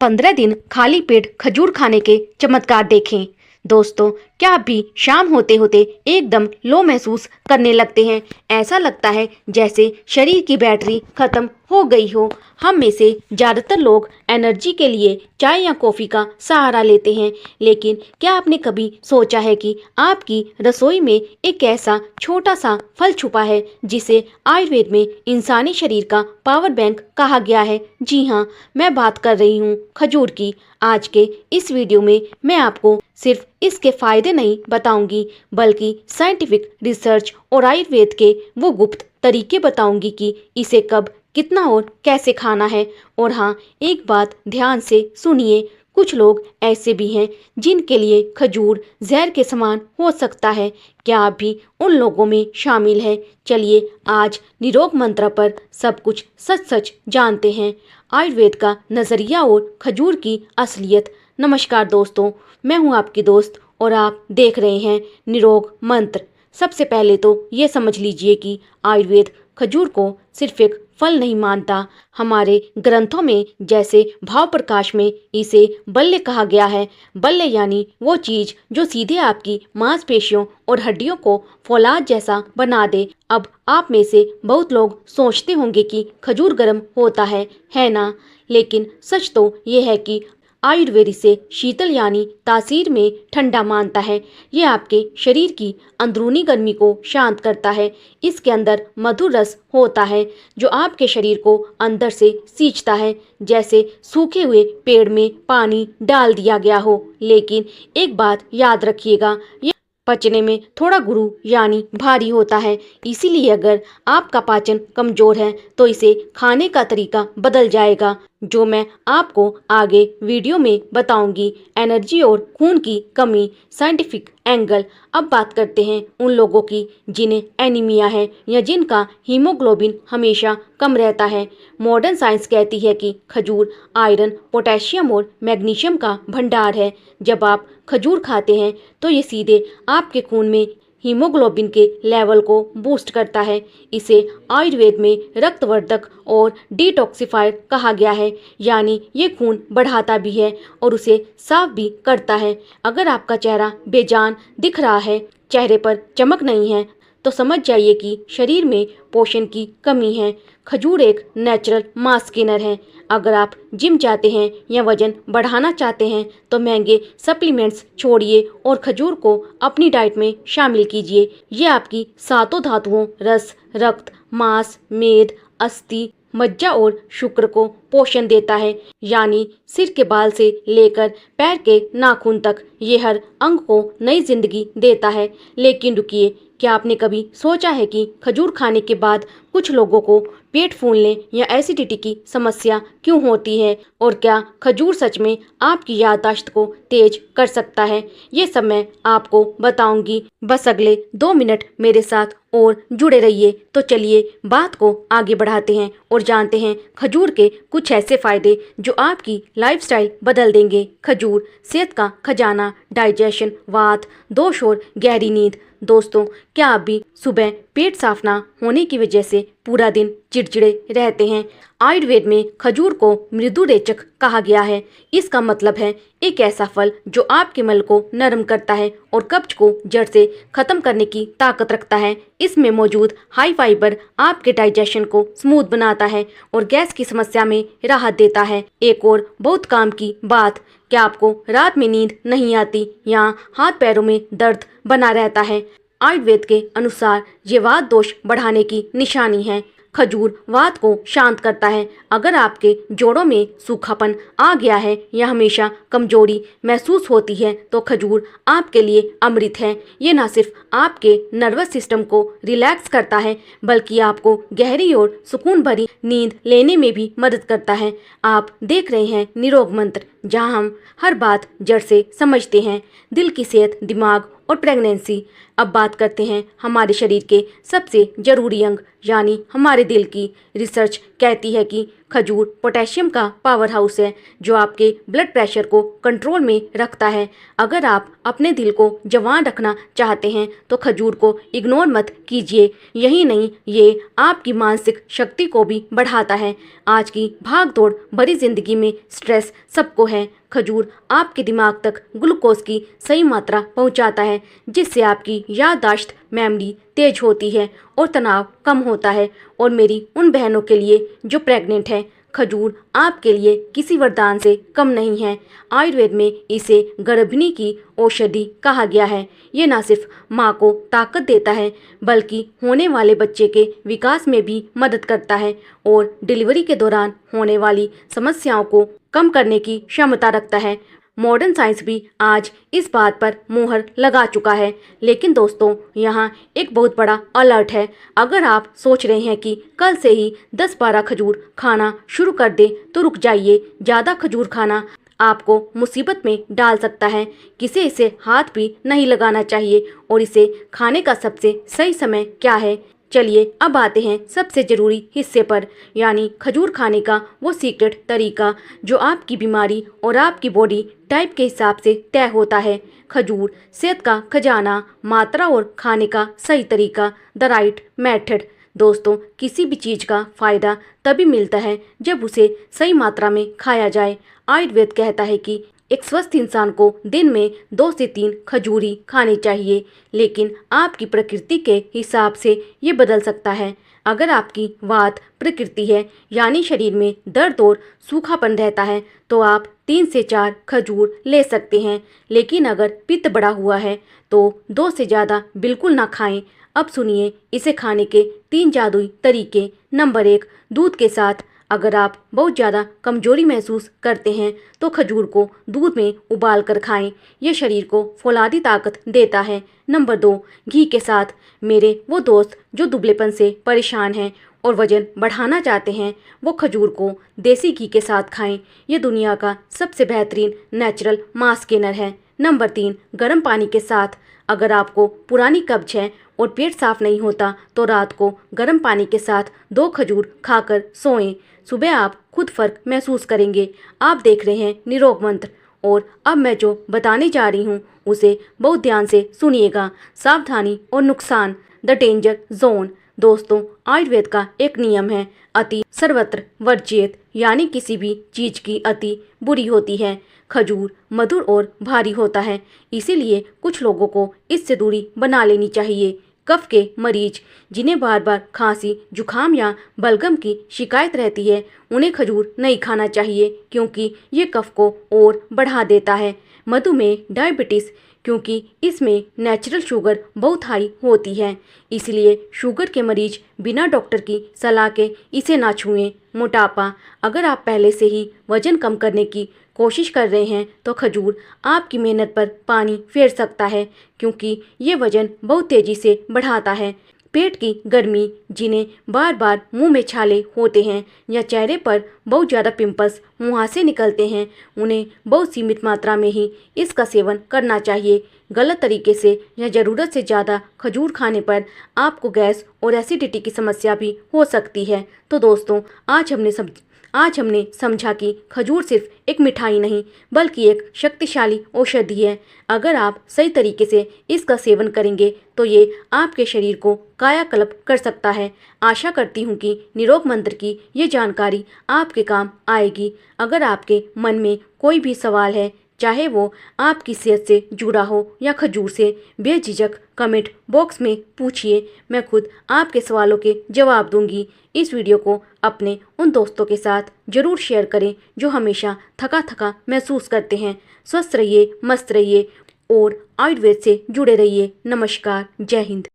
15 दिन खाली पेट खजूर खाने के चमत्कार देखें। दोस्तों, क्या आप भी शाम होते होते एकदम लो महसूस करने लगते हैं? ऐसा लगता है जैसे शरीर की बैटरी खत्म हो गई हो। हम में से ज़्यादातर लोग एनर्जी के लिए चाय या कॉफ़ी का सहारा लेते हैं, लेकिन क्या आपने कभी सोचा है कि आपकी रसोई में एक ऐसा छोटा सा फल छुपा है जिसे आयुर्वेद में इंसानी शरीर का पावर बैंक कहा गया है? जी हाँ, मैं बात कर रही हूँ खजूर की। आज के इस वीडियो में मैं आपको सिर्फ इसके फायदे नहीं बताऊंगी, बल्कि साइंटिफिक रिसर्च और आयुर्वेद के वो गुप्त तरीके बताऊंगी कि इसे कब, कितना और कैसे खाना है। और हाँ, एक बात ध्यान से सुनिए, कुछ लोग ऐसे भी हैं जिनके लिए खजूर जहर के समान हो सकता है। क्या आप भी उन लोगों में शामिल हैं? चलिए आज निरोग मंत्र पर सब कुछ सच सच जानते हैं, आयुर्वेद का नज़रिया और खजूर की असलियत। नमस्कार दोस्तों, मैं हूं आपकी दोस्त और आप देख रहे हैं निरोग मंत्र। सबसे पहले तो ये समझ लीजिए कि आयुर्वेद खजूर को सिर्फ एक फल नहीं मानता। हमारे ग्रंथों में जैसे भाव प्रकाश में इसे बल्य कहा गया है। बल्य यानी वो चीज़ जो सीधे आपकी मांसपेशियों और हड्डियों को फौलाद जैसा बना दे। अब आप में से बहुत लोग सोचते होंगे कि खजूर गर्म होता है ना? लेकिन सच तो ये है कि आयुर्वेद इसे शीतल यानी तासीर में ठंडा मानता है। ये आपके शरीर की अंदरूनी गर्मी को शांत करता है। इसके अंदर मधुर रस होता है जो आपके शरीर को अंदर से सींचता है, जैसे सूखे हुए पेड़ में पानी डाल दिया गया हो। लेकिन एक बात याद रखिएगा, ये पचने में थोड़ा गुरु यानी भारी होता है। इसीलिए अगर आपका पाचन कमजोर है तो इसे खाने का तरीका बदल जाएगा, जो मैं आपको आगे वीडियो में बताऊंगी। एनर्जी और खून की कमी, साइंटिफिक एंगल। अब बात करते हैं उन लोगों की जिन्हें एनीमिया है या जिनका हीमोग्लोबिन हमेशा कम रहता है। मॉडर्न साइंस कहती है कि खजूर आयरन, पोटेशियम और मैग्नीशियम का भंडार है। जब आप खजूर खाते हैं तो ये सीधे आपके खून में हीमोग्लोबिन के लेवल को बूस्ट करता है। इसे आयुर्वेद में रक्तवर्धक और डिटॉक्सिफायर कहा गया है, यानी ये खून बढ़ाता भी है और उसे साफ भी करता है। अगर आपका चेहरा बेजान दिख रहा है, चेहरे पर चमक नहीं है, तो समझ जाइए कि शरीर में पोषण की कमी है। खजूर एक नेचुरल मास गेनर है। अगर आप जिम जाते हैं या वजन बढ़ाना चाहते हैं तो महंगे सप्लीमेंट्स छोड़िए और खजूर को अपनी डाइट में शामिल कीजिए। ये आपकी सातों धातुओं, रस, रक्त, मांस, मेद, अस्थि, मज्जा और शुक्र को पोषण देता है, यानी सिर के बाल से लेकर पैर के नाखून तक ये हर अंग को नई जिंदगी देता है। लेकिन रुकिए, क्या आपने कभी सोचा है कि खजूर खाने के बाद कुछ लोगों को पेट फूलने या एसिडिटी की समस्या क्यों होती है? और क्या खजूर सच में आपकी याददाश्त को तेज कर सकता है? ये सब मैं आपको बताऊंगी। बस अगले 2 मिनट मेरे साथ और जुड़े रहिए। तो चलिए बात को आगे बढ़ाते हैं और जानते हैं खजूर के कुछ ऐसे फायदे जो आपकी लाइफस्टाइल बदल देंगे। खजूर सेहत का खजाना, डाइजेशन, वात, दोष और गहरी नींद। दोस्तों, क्या आप भी सुबह पेट साफ ना होने की वजह से पूरा दिन चिड़चिड़े रहते हैं? आयुर्वेद में खजूर को मृदु रेचक कहा गया है। इसका मतलब है एक ऐसा फल जो आपके मल को नरम करता है और कब्ज को जड़ से खत्म करने की ताकत रखता है। इसमें मौजूद हाई फाइबर आपके डाइजेशन को स्मूथ बनाता है और गैस की समस्या में राहत देता है। एक और बहुत काम की बात, क्या आपको रात में नींद नहीं आती या हाथ पैरों में दर्द बना रहता है? आयुर्वेद के अनुसार ये वात दोष बढ़ाने की निशानी है। खजूर वात को शांत करता है। अगर आपके जोड़ों में सूखापन आ गया है या हमेशा कमजोरी महसूस होती है तो खजूर आपके लिए अमृत है। ये न सिर्फ आपके नर्वस सिस्टम को रिलैक्स करता है, बल्कि आपको गहरी और सुकून भरी नींद लेने में भी मदद करता है। आप देख रहे हैं निरोग मंत्र, जहां हम हर बात जड़ से समझते हैं। दिल की सेहत, दिमाग और प्रेगनेंसी। अब बात करते हैं हमारे शरीर के सबसे जरूरी अंग यानी हमारे दिल की। रिसर्च कहती है कि खजूर पोटेशियम का पावर हाउस है जो आपके ब्लड प्रेशर को कंट्रोल में रखता है। अगर आप अपने दिल को जवान रखना चाहते हैं तो खजूर को इग्नोर मत कीजिए। यही नहीं, ये आपकी मानसिक शक्ति को भी बढ़ाता है। आज की भागदौड़ भरी जिंदगी में स्ट्रेस सबको है। खजूर आपके दिमाग तक ग्लूकोज की सही मात्रा पहुंचाता है जिससे आपकी याददाश्त मेमोरी तेज होती है और तनाव कम होता है। और मेरी उन बहनों के लिए जो प्रेग्नेंट हैं, खजूर आपके लिए किसी वरदान से कम नहीं है। आयुर्वेद में इसे गर्भिणी की औषधि कहा गया है। ये न सिर्फ माँ को ताकत देता है बल्कि होने वाले बच्चे के विकास में भी मदद करता है और डिलीवरी के दौरान होने वाली समस्याओं को कम करने की क्षमता रखता है। मॉडर्न साइंस भी आज इस बात पर मुहर लगा चुका है। लेकिन दोस्तों, यहाँ एक बहुत बड़ा अलर्ट है। अगर आप सोच रहे हैं कि कल से ही 10-12 खजूर खाना शुरू कर दें तो रुक जाइए। ज़्यादा खजूर खाना आपको मुसीबत में डाल सकता है। किसी इसे हाथ भी नहीं लगाना चाहिए। और इसे खाने का सबसे सही समय क्या है, चलिए अब आते हैं सबसे ज़रूरी हिस्से पर, यानी खजूर खाने का वो सीक्रेट तरीका जो आपकी बीमारी और आपकी बॉडी टाइप के हिसाब से तय होता है। खजूर सेहत का खजाना, मात्रा और खाने का सही तरीका, द राइट मेथड। दोस्तों, किसी भी चीज़ का फ़ायदा तभी मिलता है जब उसे सही मात्रा में खाया जाए। आयुर्वेद कहता है कि एक स्वस्थ इंसान को दिन में 2 से 3 खजूरी खानी चाहिए, लेकिन आपकी प्रकृति के हिसाब से ये बदल सकता है। अगर आपकी वात प्रकृति है यानी शरीर में दर्द और सूखापन रहता है तो आप 3 से 4 खजूर ले सकते हैं। लेकिन अगर पित्त बढ़ा हुआ है तो 2 से ज़्यादा बिल्कुल ना खाएं। अब सुनिए इसे खाने के 3 जादुई तरीके। नंबर 1, दूध के साथ। अगर आप बहुत ज़्यादा कमजोरी महसूस करते हैं तो खजूर को दूध में उबाल कर खाएं। यह शरीर को फौलादी ताकत देता है। नंबर 2, घी के साथ। मेरे वो दोस्त जो दुबलेपन से परेशान हैं और वजन बढ़ाना चाहते हैं वो खजूर को देसी घी के साथ खाएं। ये दुनिया का सबसे बेहतरीन नेचुरल मास गेनर है। नंबर 3, गर्म पानी के साथ। अगर आपको पुरानी कब्ज है और पेट साफ नहीं होता तो रात को गर्म पानी के साथ 2 खजूर खाकर सोएं। सुबह आप खुद फर्क महसूस करेंगे। आप देख रहे हैं निरोग मंत्र और अब मैं जो बताने जा रही हूँ उसे बहुत ध्यान से सुनिएगा। सावधानी और नुकसान, द डेंजर जोन। दोस्तों, आयुर्वेद का एक नियम है, अति सर्वत्र वर्जित, यानी किसी भी चीज की अति बुरी होती है। खजूर मधुर और भारी होता है, इसीलिए कुछ लोगों को इससे दूरी बना लेनी चाहिए। कफ के मरीज जिन्हें बार बार खांसी, जुखाम या बलगम की शिकायत रहती है उन्हें खजूर नहीं खाना चाहिए क्योंकि ये कफ को और बढ़ा देता है। मधुमेह, डायबिटीज़, क्योंकि इसमें नेचुरल शुगर बहुत हाई होती है, इसलिए शुगर के मरीज बिना डॉक्टर की सलाह के इसे ना छुएं। मोटापा, अगर आप पहले से ही वजन कम करने की कोशिश कर रहे हैं तो खजूर आपकी मेहनत पर पानी फेर सकता है क्योंकि ये वजन बहुत तेज़ी से बढ़ाता है। पेट की गर्मी, जिन्हें बार बार मुंह में छाले होते हैं या चेहरे पर बहुत ज़्यादा पिंपल्स मुहासे निकलते हैं, उन्हें बहुत सीमित मात्रा में ही इसका सेवन करना चाहिए। गलत तरीके से या ज़रूरत से ज़्यादा खजूर खाने पर आपको गैस और एसिडिटी की समस्या भी हो सकती है। तो दोस्तों, आज हमने समझा कि खजूर सिर्फ एक मिठाई नहीं बल्कि एक शक्तिशाली औषधि है। अगर आप सही तरीके से इसका सेवन करेंगे तो ये आपके शरीर को कायाकल्प कर सकता है। आशा करती हूँ कि निरोग मंत्र की ये जानकारी आपके काम आएगी। अगर आपके मन में कोई भी सवाल है, चाहे वो आपकी सेहत से जुड़ा हो या खजूर से, बेझिझक कमेंट बॉक्स में पूछिए, मैं खुद आपके सवालों के जवाब दूंगी। इस वीडियो को अपने उन दोस्तों के साथ ज़रूर शेयर करें जो हमेशा थका थका महसूस करते हैं। स्वस्थ रहिए, मस्त रहिए और आयुर्वेद से जुड़े रहिए। नमस्कार, जय हिंद।